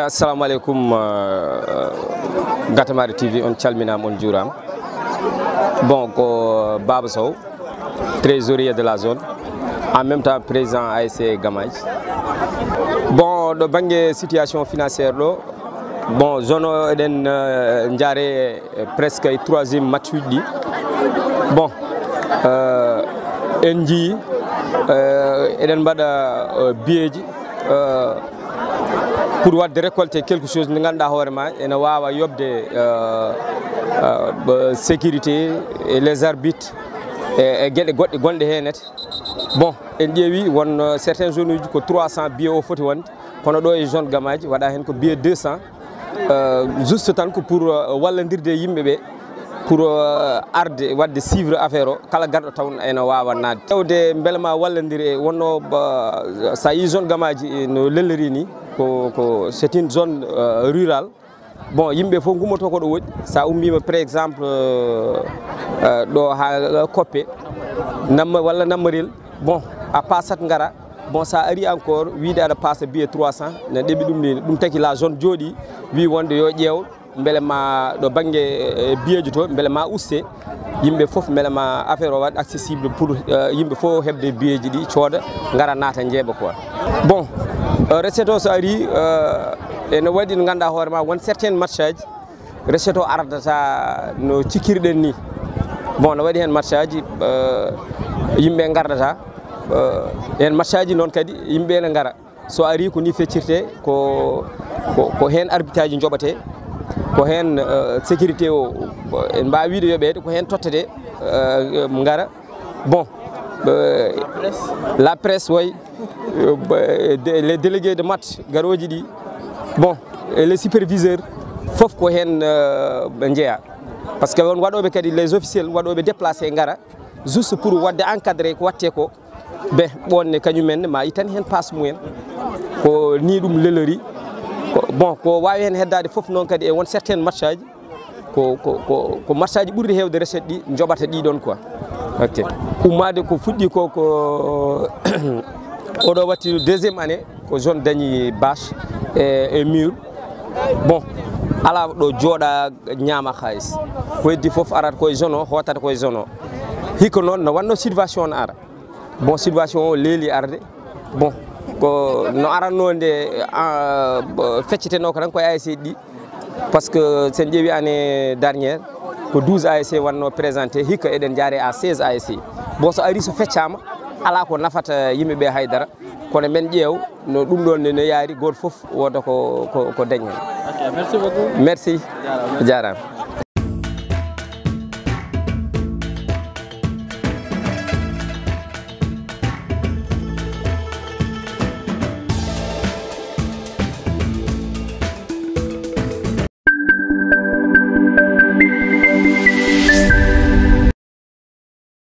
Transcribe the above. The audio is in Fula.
Assalamu alaikum Gatamari TV on calminama on juurama. Bon ko Baba Sow, trésorier de la zone, en même temps président ASC Gamaji. Bon do bangue situation financière lo, bon zone o eden njare presque 3e match di. Bon en ji eden bada bieji pour wadde récolter quelque chose ni ganda hoorema ene wawa yobde sécurité et les arbitres et gueɗe goɗɗe gonɗe henete. Bon en ƴeewi won certains zones uji ko 300 billets o foti wonde kono ɗo e zone Gamaji waɗa hen ko billet 200 juste tan ko pour wallodirde yimɓeɓe pour arde wadde suivre affaire o kala garɗo taw ene wawa nadde tewde beele ma wallodiri wonno sa yi zone Gamaji no lelleri ni ko c'est une zone rurale. Bon yimɓe fof gummoto ko ɗo woɗɗi sa ummima par exemple ɗo ha Koppe namma walla Nammarel, bon a passat ngara, bon sa ari encore wiide aɗa passa billet 300 ne ɗeɓi ɗum ni ɗum taki la zone jooɗi wi wonde yo ƴeew beele ma ɗo banggue billet to beele ma uste yimɓe fof beele ma affaire o waɗ accessible pour yimɓe fof hebde billet ji ɗi cooda ngara naata jeeɓa quoi. Bon recette o so ari ene waɗi no ganduɗa hoorema won certaine match aji recette o ardata no cikkirɗen ni. Bon no waɗi hen match aji yimɓe gardata hen match aji noon kadi yimɓe ne gara so ari ko ni feccirte ko hen arbitre aji joɓate, ko hen sécurité o en mbawi wiide yoɓede ko hen tottete gara. Bon la presse way les délégués de match garoji ɗi, bon les superviseurs fof ko hen ɓe jeeya par ce que won waɗoɓe kadi les officiels waɗoɓe déplacé gara juste pour wadde encadré ko watte ko ɓe ɓonne kañumen ma itan hen passe mumen ko ni ɗum lelori. Bon ko wawi hen heddade fof noon kadi e won certaine match aji ko match aji ɓurdi hewde recette ɗi joɓata ɗiɗon quoi. Ok ummade ko fuɗɗi ko oɗo watti 2e année ko zone dañi bâche e mur. Bon ala ɗo jooɗa ñaama hayis ko heddi fof arata koye zone o hotata koye zone o hikka noon no wanno situation ara. Bon situation o leeli arde, bon ko no aranno nde fecceteno ko tan koye ASC ɗi par ce que sen ƴeewi année dernière ko 12 ASC wanno présenté hikka eɗen jaare à 16 ASC. Bon so ari so feccama ala ko nafata yimɓeɓe haydara kono men ƴeew no ɗum ɗon ne yaari goto fof woda ko dañi hen. Merci beaucoup. Merci jarama.